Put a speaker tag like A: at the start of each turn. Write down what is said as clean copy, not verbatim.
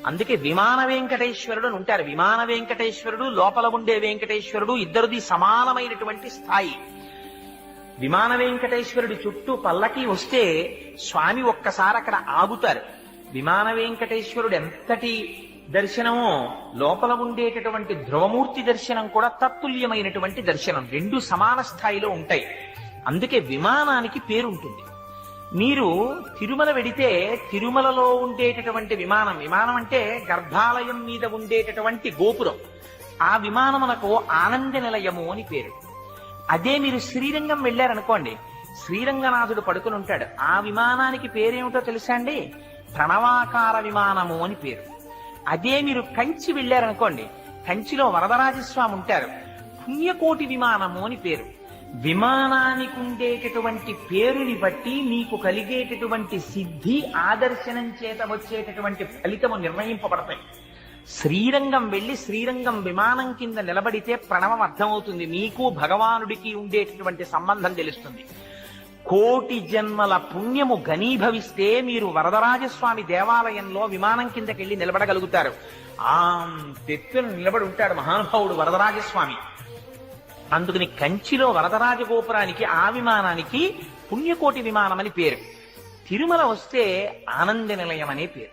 A: అందుకే విమాన వెంకటేశ్వరుడు అని ఉంటారు. విమాన వెంకటేశ్వరుడు, లోపల ఉండే వెంకటేశ్వరుడు ఇద్దరిది సమానమైనటువంటి స్థాయి. విమాన వెంకటేశ్వరుడి చుట్టూ పల్లకి వస్తే స్వామి ఒక్కసారి అక్కడ ఆగుతారు. విమాన వెంకటేశ్వరుడు ఎంతటి దర్శనమో లోపల ఉండేటటువంటి ధ్రువమూర్తి దర్శనం కూడా తత్తుల్యమైనటువంటి దర్శనం. రెండు సమాన స్థాయిలో ఉంటాయి. అందుకే విమానానికి పేరుంటుంది. మీరు తిరుమల వెడితే తిరుమలలో ఉండేటటువంటి విమానం, విమానం అంటే గర్భాలయం మీద ఉండేటటువంటి గోపురం, ఆ విమానమునకు ఆనంద నిలయము అని పేరు. అదే మీరు శ్రీరంగం వెళ్ళారనుకోండి, శ్రీరంగనాథుడు పడుకుని ఉంటాడు. ఆ విమానానికి పేరేమిటో తెలుసా అండి? ప్రణవాకార విమానము అని పేరు. అదే మీరు కంచి వెళ్ళారనుకోండి, కంచిలో వరదరాజస్వామి ఉంటారు, పుణ్యకోటి విమానము అని పేరు. విమానానికి ఉండేటటువంటి పేరుని బట్టి మీకు కలిగేటటువంటి సిద్ధి, ఆదర్శనం చేత వచ్చేటటువంటి ఫలితము నిర్ణయింపబడతాయి. శ్రీరంగం వెళ్లి శ్రీరంగం విమానం కింద నిలబడితే ప్రణవం అర్థమవుతుంది, మీకు భగవానుడికి ఉండేటటువంటి సంబంధం తెలుస్తుంది. కోటి జన్మల పుణ్యము ఘనీభవిస్తే మీరు వరదరాజస్వామి దేవాలయంలో విమానం కిందకెళ్ళి నిలబడగలుగుతారు. ఆ తెత్తును నిలబడి ఉంటాడు మహానుభావుడు వరదరాజస్వామి. అందుకని కంచిలో వరదరాజ గోపురానికి, ఆ విమానానికి పుణ్యకోటి విమానం అని పేరు. తిరుమల వస్తే ఆనంద నిలయం అనే పేరు.